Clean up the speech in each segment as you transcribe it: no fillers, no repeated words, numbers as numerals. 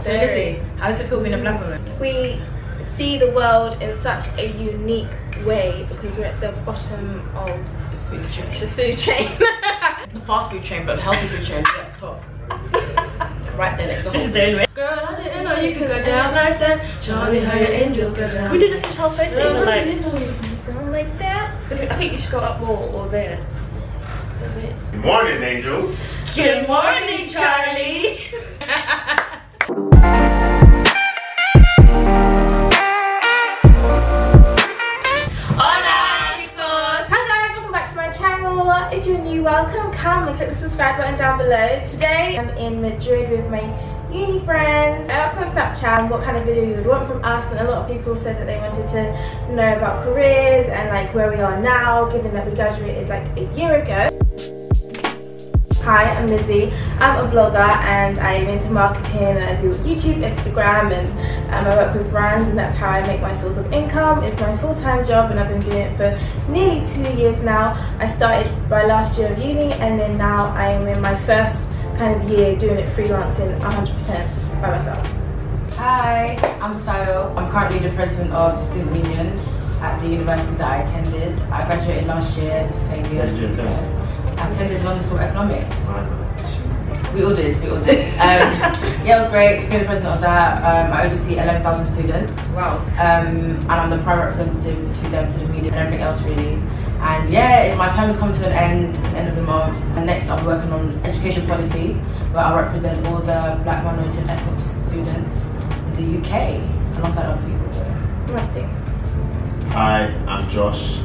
So Lizzie, how does it feel being a black woman? We see the world in such a unique way because we're at the bottom of the food chain. The fast food chain, but the healthy food chain is at the top. Right there next to the whole thing. Girl, I didn't know you could go down like that. Show me how your angels go down. We did this whole face Girl, like, I didn't know you could go like that. I think you should go up more or there. Good morning, angels. Good morning, Charlie. If you're new, welcome. Come and click the subscribe button down below. Today I'm in Madrid with my uni friends. I asked on Snapchat what kind of video you would want from us, and a lot of people said that they wanted to know about careers and like where we are now, given that we graduated like a year ago. Hi, I'm Lizzie. I'm a blogger and I'm into marketing, and I do YouTube, Instagram, and I work with brands, and that's how I make my source of income. It's my full-time job and I've been doing it for nearly 2 years now. I started my last year of uni, and then now I am in my first kind of year doing it freelancing 100% by myself. Hi, I'm Sayo. I'm currently the president of Student Union at the university that I attended. I graduated last year, the same year. I attended London School of Economics. We all did. Yeah, it was great. So being the president of that, I oversee 11,000 students. Wow. And I'm the private representative to them, to the media, and everything else really. And yeah, my time has come to an end at the end of the month. And next I'm working on education policy, where I represent all the black, minority and ethnic students in the UK, alongside other people. So. Hi, I'm Josh.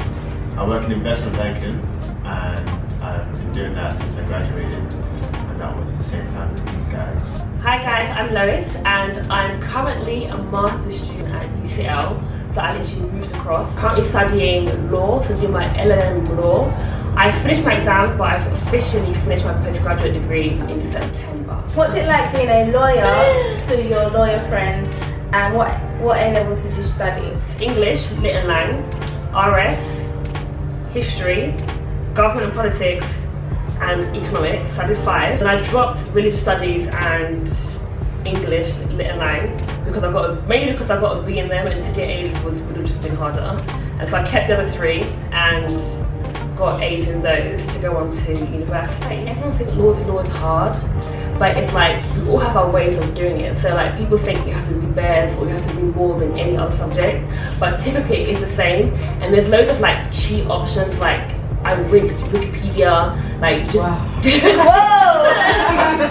I work in investment banking, and I've been doing that since I graduated, and that was the same time as these guys. Hi guys, I'm Lois, and I'm currently a master's student at UCL, so I literally moved across. I'm currently studying law, so doing my LLM law. I finished my exams, but I've officially finished my postgraduate degree in September. What's it like being a lawyer to your lawyer friend, and what A-levels did you study? English, Lit and Lang, RS, History, Government and Politics, and Economics. I did 5. And I dropped Religious Studies and English, Lit and Lang, because mainly because I got a B in them, and to get A's would have just been harder. And so I kept the other 3 and got A's in those to go on to university. Everyone thinks law is hard, but it's like we all have our ways of doing it. So like people think you have to be best or you have to be more than any other subject, but typically it's the same. And there's loads of like cheat options, like I rinsed Wikipedia, like just whoa! No,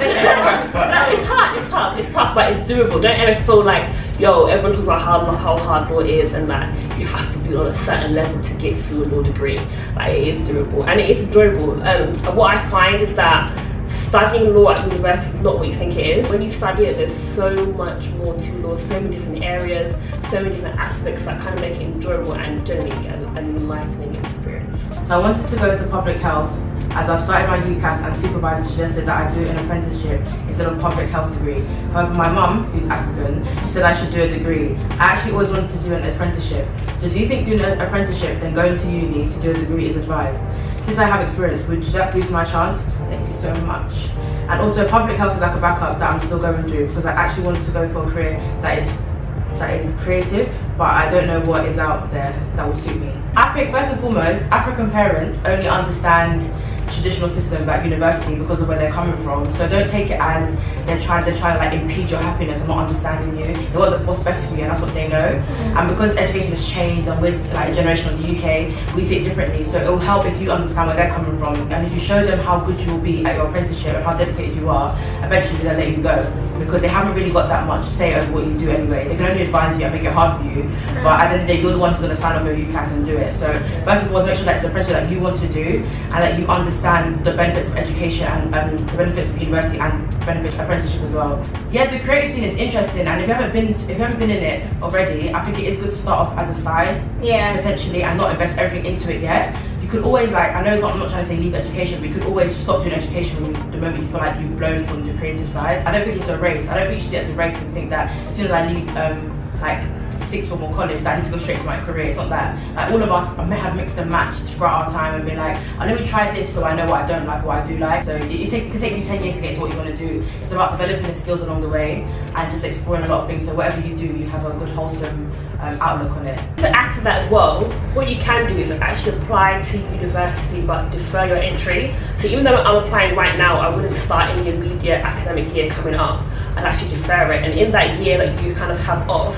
it's tough, but it's doable. Don't ever feel like, yo, everyone talks about how hard law is, and that you have to be on a certain level to get through a law degree. Like it is doable and it is enjoyable. And what I find is that studying law at university is not what you think it is. When you study it, there's so much more to law, so many different areas, so many different aspects that kind of make it enjoyable and generally an enlightening experience. So I wanted to go into public health, as I've started my UCAS and supervisor suggested that I do an apprenticeship instead of a public health degree. However, my mum, who's African, said I should do a degree. I actually always wanted to do an apprenticeship. So do you think doing an apprenticeship then going to uni to do a degree is advised? Since I have experience, would that boost my chance? Thank you so much. And also public health is like a backup that I'm still going through, because I actually wanted to go for a career that is creative, but I don't know what is out there that will suit me. I think first and foremost, African parents only understand traditional systems at university because of where they're coming from. So don't take it as they're trying to like impede your happiness and not understanding you. They want what's best for you, and that's what they know. And because education has changed, and we're like a generation of the UK, we see it differently. So it will help if you understand where they're coming from, and if you show them how good you will be at your apprenticeship and how dedicated you are, eventually they'll let you go, because they haven't really got that much say over what you do anyway. They can only advise you and make it hard for you, but at the end of the day, you're the one who's going to sign off your UCAS and do it. So first of all, make sure that it's an apprenticeship that you want to do, and that you understand the benefits of education and the benefits of university and benefits of apprenticeship as well. Yeah, the creative scene is interesting, and if you haven't been in it already, I think it is good to start off as a side, potentially, and not invest everything into it yet. You could always, like, I know I'm not trying to say leave education, but you could always stop doing education the moment you feel like you've blown from the creative side. I don't think it's a race. I don't think you should see it as a race and think that as soon as I leave like sixth form or college that I need to go straight to my career. It's not that. Like, all of us have mixed and matched throughout our time and been like, oh, let me try this so I know what I don't like, what I do like. So it can take you 10 years to get to what you want to do. It's about developing the skills along the way and just exploring a lot of things. So whatever you do, you have a good wholesome outlook on it. To add to that as well, what you can do is actually apply to university but defer your entry. So even though I'm applying right now, I wouldn't start in the immediate academic year coming up. I'd actually defer it, and in that year that you kind of have off,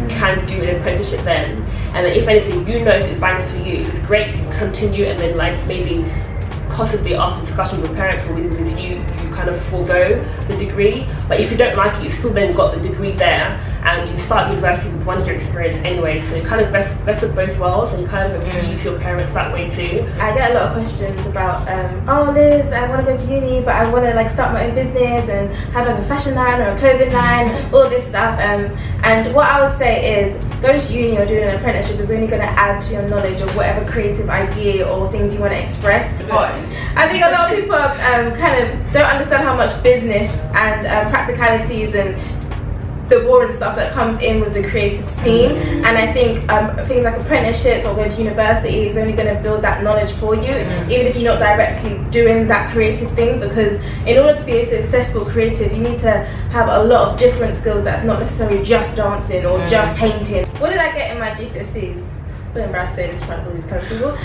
you can do an apprenticeship then. And then if anything, you know if it's banging for you. If it's great, you can continue, and then like maybe possibly after discussion with parents or with you, you kind of forego the degree. But if you don't like it, you've still then got the degree there, and you start university with 1 year experience anyway. So you kind of best of both worlds, and you kind of appease your parents that way too. I get a lot of questions about, oh Liz, I want to go to uni, but I want to like start my own business and have like a fashion line or a clothing line, all this stuff. And what I would say is, going to uni or doing an apprenticeship is only going to add to your knowledge of whatever creative idea or things you want to express. I think a lot of people kind of don't understand how much business and practicalities and the boring stuff that comes in with the creative scene, and I think things like apprenticeships or going to university is only going to build that knowledge for you, even if you're not directly doing that creative thing, because in order to be a successful creative you need to have a lot of different skills that's not necessarily just dancing or just painting. What did I get in my GCSEs? I'm embarrassed to say this in front of all these kind of people.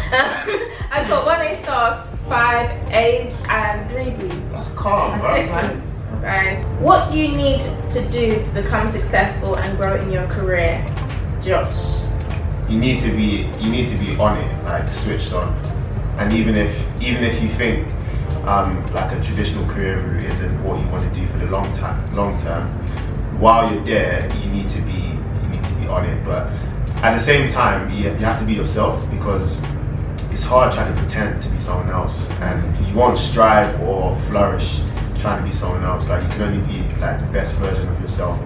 I got 1 A star, 5 A's and 3 B's. That's calm, That's right? it, man. Guys, what do you need to do to become successful and grow in your career, Josh? You need to be on it, like switched on. And even if you think like a traditional career route isn't what you want to do for the long term, while you're there, you need to be on it. But at the same time, you have to be yourself, because it's hard trying to pretend to be someone else, and you won't strive or flourish trying to be someone else. Like, you can only be like the best version of yourself.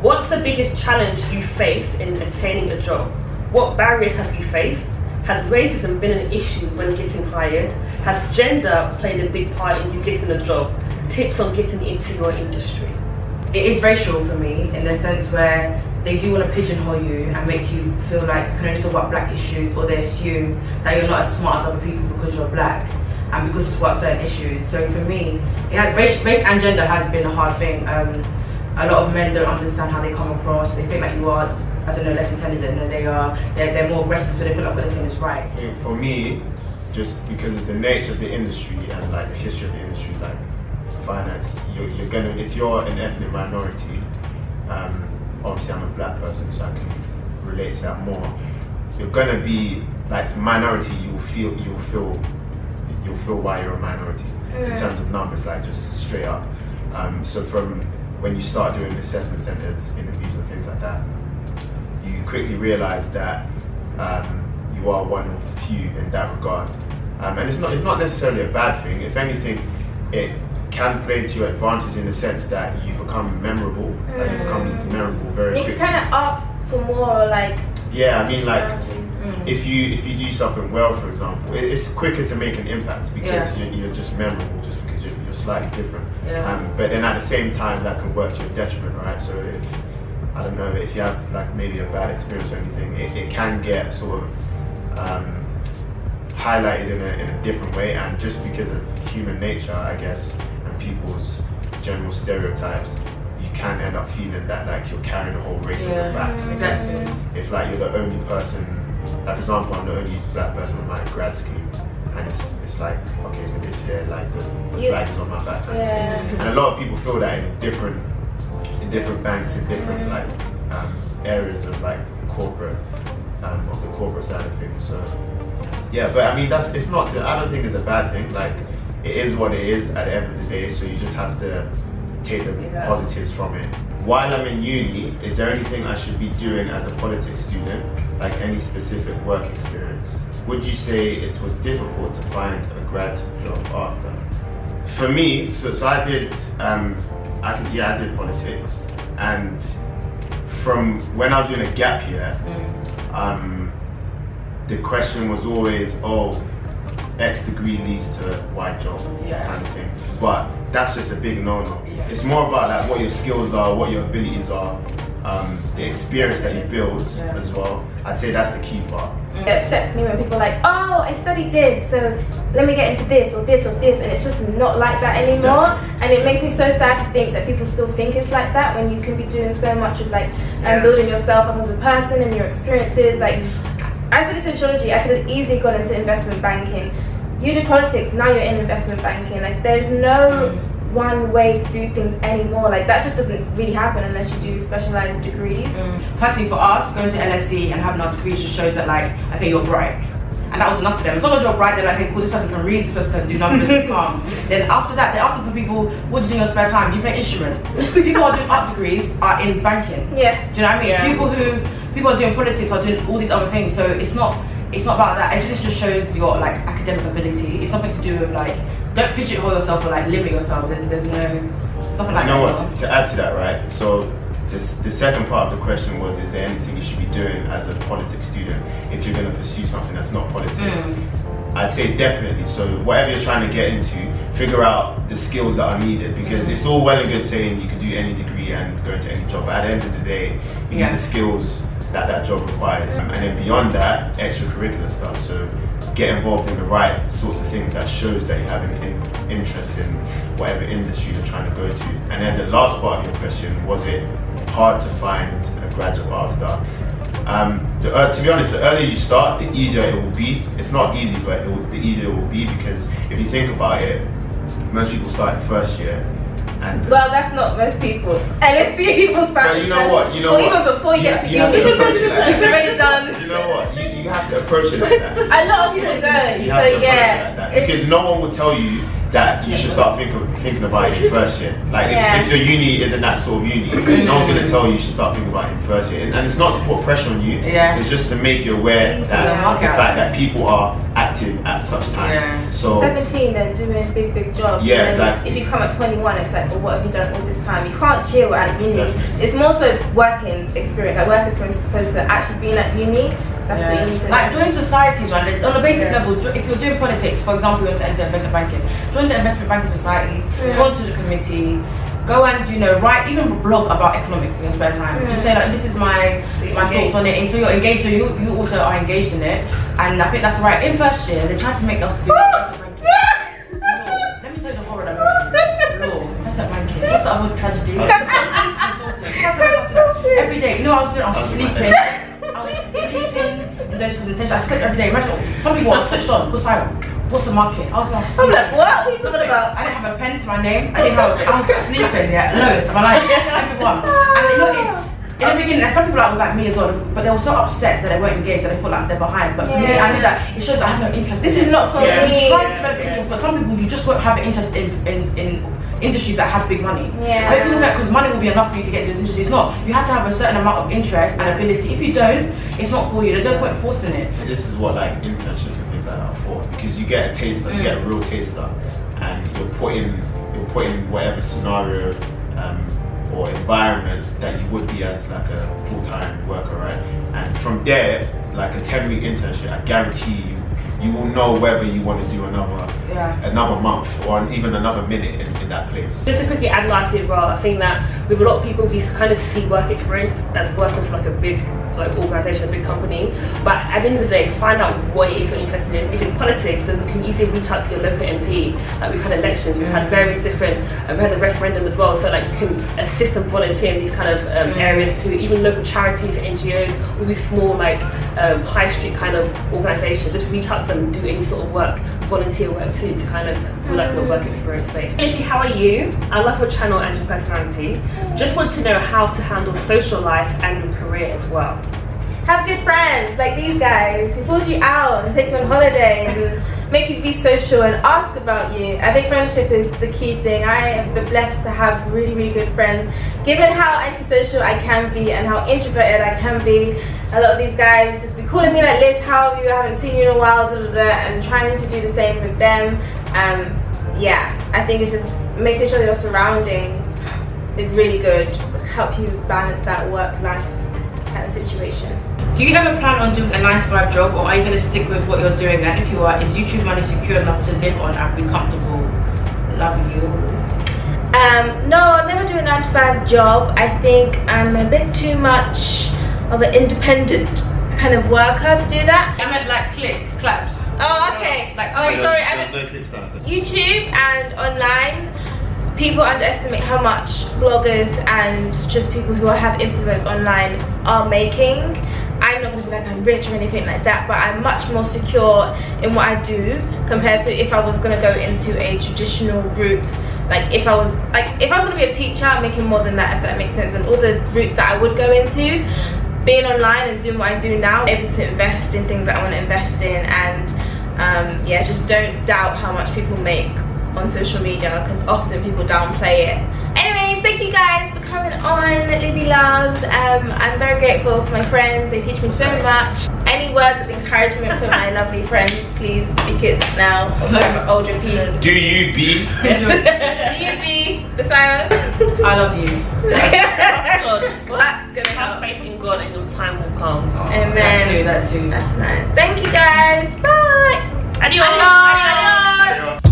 What's the biggest challenge you faced in attaining a job? What barriers have you faced? Has racism been an issue when getting hired? Has gender played a big part in you getting a job? Tips on getting into your industry? It is racial for me, in the sense where they do want to pigeonhole you and make you feel like you can only talk about black issues, or they assume that you're not as smart as other people because you're black and because you talk about certain issues. So for me, race and gender has been a hard thing. A lot of men don't understand how they come across. They think like you are, I don't know, less intelligent than they are. They're more aggressive, so they feel like what they're saying is right. For me, just because of the nature of the industry and like the history of the industry, like finance, you're gonna, if you're an ethnic minority, obviously I'm a black person, so I can relate to that more. You're gonna be like minority. You'll feel why you're a minority in terms of numbers, like just straight up. So from when you start doing assessment centers, interviews and things like that, you quickly realize that you are one of the few in that regard. And it's not necessarily a bad thing. If anything, it can play to your advantage in the sense that you become memorable. Like you become memorable very quickly. You kind of ask for more, like. Yeah, I mean, like if you do something well, for example, it's quicker to make an impact because you're just memorable, just because you're slightly different. But then at the same time, that can work to your detriment, right? So if, I don't know, if you have like maybe a bad experience or anything, it can get sort of highlighted in a different way, and just because of human nature, I guess, and people's general stereotypes, you can end up feeling that like you're carrying a whole race on your back. Exactly. If like you're the only person, like for example, I'm the only black person on my grad scheme, and it's like, okay, so this year like the flag is on my back. And a lot of people feel that in different banks, in different like areas of like corporate, of the corporate side of things. So yeah, but I mean it's not. I don't think it's a bad thing. Like it is what it is at the end of the day. So you just have to take the positives from it. While I'm in uni, is there anything I should be doing as a politics student, like any specific work experience? Would you say it was difficult to find a grad job after? For me, so I did, I did politics, and from when I was doing a gap year, the question was always, oh, X degree leads to Y job, kind of thing. But that's just a big no-no. It's more about like what your skills are, what your abilities are, the experience that you build as well. I'd say that's the key part. It upsets me when people are like, oh, I studied this, so let me get into this or this or this, and it's just not like that anymore. And it makes me so sad to think that people still think it's like that when you can be doing so much of like building yourself up as a person and your experiences. Like, I studied sociology, I could have easily gone into investment banking. You did politics, now you're in investment banking. Like, there's no one way to do things anymore. Like, that just doesn't really happen unless you do specialized degrees. Personally, for us, going to LSE and having our degrees just shows that, like, okay, you're bright. And that was enough for them. As long as you're bright, they're like, okay, cool, this person can read, this person can do numbers, this calm. Then after that, they're asking for people, what do you do in your spare time? Do you play instrument? People who are doing art degrees are in banking. Yes. Do you know what I mean? People are doing politics, are doing all these other things. So it's not about that. Education just shows your like academic ability. It's nothing to do with like, don't pigeonhole yourself or like limit yourself. There's no something like that. You know what? To add to that, right? So the second part of the question was, is there anything you should be doing as a politics student if you're going to pursue something that's not politics? I'd say definitely. So whatever you're trying to get into, figure out the skills that are needed, because it's all well and good saying you can do any degree and go into any job, but at the end of the day, you need the skills that job requires. And then beyond that, extracurricular stuff. So get involved in the right sorts of things that shows that you have an interest in whatever industry you're trying to go to. And then the last part of your question, was it hard to find a graduate after? To be honest, the earlier you start, the easier it will be. It's not easy, but the easier it will be, because if you think about it, most people start in first year. And well, that's not most people. And let's see people start. But you know what? Even before you get to uni, you've already done. You know what? You have to approach it like that. A lot of people don't. So yeah, because no one will tell you that you should start thinking about it in first year. Like if your uni isn't that sort of uni, no one's going to tell you should start thinking about it in first year. And it's not to put pressure on you. It's just to make you aware that the fact that people are active at such time. So 17, they're doing big jobs. Yeah, exactly. If you come at 21, it's like, well, what have you done all this time? You can't chill at uni. It's more so working experience. Like, work experience is supposed to actually be at uni. That's what you need to like join societies, man. On a basic level, if you're doing politics, for example, you want to enter investment banking, join the investment banking society, go to the committee, go and write, even blog about economics in your spare time. Just say like, this is my thoughts on it, and so you're engaged, so you also are engaged in it. And I think that's right. In first year, they tried to make us do investment banking. Let me tell you the horror of it. Investment banking. What's the other tragedy? Every day, I was doing? I was sleeping. I was sleeping in those presentations. I slept every day. Imagine, some people are switched on. What's the market? I was like, I'm like, what are you talking about? I didn't have a pen to my name. I was sleeping, lowest of my life, everyone. And in the beginning, and some people was like me as well, but they were so upset that they weren't engaged, that they felt like they're behind. But for me, I knew that it shows that I have no interest. This is not for me. You try to develop interest, but some people, you just won't have an interest in industries that have big money. I mean, because money will be enough for you to get to this industry. It's not. You have to have a certain amount of interest and ability. If you don't, it's not for you. There's no point forcing it. This is what like internships and things like that are for, because you get a taster, you get a real taster, and you're put in whatever scenario or environment that you would be as like a full-time worker, right? And from there, like a 10-week internship, I guarantee you will know whether you want to do another month or even another minute in that place. Just to quickly add lastly as well, I think that with a lot of people, we kind of see work experience as working for like a big organisation, a big company, but at the end of the day, find out what it is you're interested in. If it's politics, then you can easily reach out to your local MP. Like, we've had elections, we've had various different, we had a referendum as well, so like you can assist and volunteer in these kind of areas too. Even local charities, NGOs, all these small like high street kind of organisations, just reach out to them and do any sort of work, volunteer work too, to kind of do like your work experience base. Lindsay, how are you? I love your channel and your personality. Just want to know how to handle social life and your career as well. Have good friends like these guys who pulls you out and take you on holidays and make you be social and ask about you. I think friendship is the key thing. I am blessed to have really good friends. Given how antisocial I can be and how introverted I can be, a lot of these guys just be calling me like, Liz, how are you? I haven't seen you in a while, and trying to do the same with them. Yeah, I think it's just making sure your surroundings is really good, help you balance that work-life kind of situation. Do you ever plan on doing a 9-to-5 job, or are you going to stick with what you're doing? And if you are, is YouTube money secure enough to live on and be comfortable? Love you. No, I'll never do a 9 to 5 job. I think I'm a bit too much of an independent kind of worker to do that. I meant like claps. Oh, okay. Like, oh, sorry. I There's no clicks out there. YouTube and online, people underestimate how much bloggers and just people who have influence online are making. I'm not going to be like I'm rich or anything like that, but I'm much more secure in what I do compared to if I was going to go into a traditional route. Like if I was going to be a teacher, I'm making more than that, if that makes sense. And all the routes that I would go into, being online and doing what I do now, I'm able to invest in things that I want to invest in, and yeah, just don't doubt how much people make on social media, because often people downplay it. Anyways, thank you guys for coming on Lizzie Loves. I'm very grateful for my friends, they teach me so much. Any words of encouragement for my lovely friends, please speak it now. Older piece. Do you be? Do you be the Sion? I love you. God, That's gonna have help. faith in God and your time will come. Amen. That too. That's nice. Thank you guys. Bye. Adios. Adios. Adios.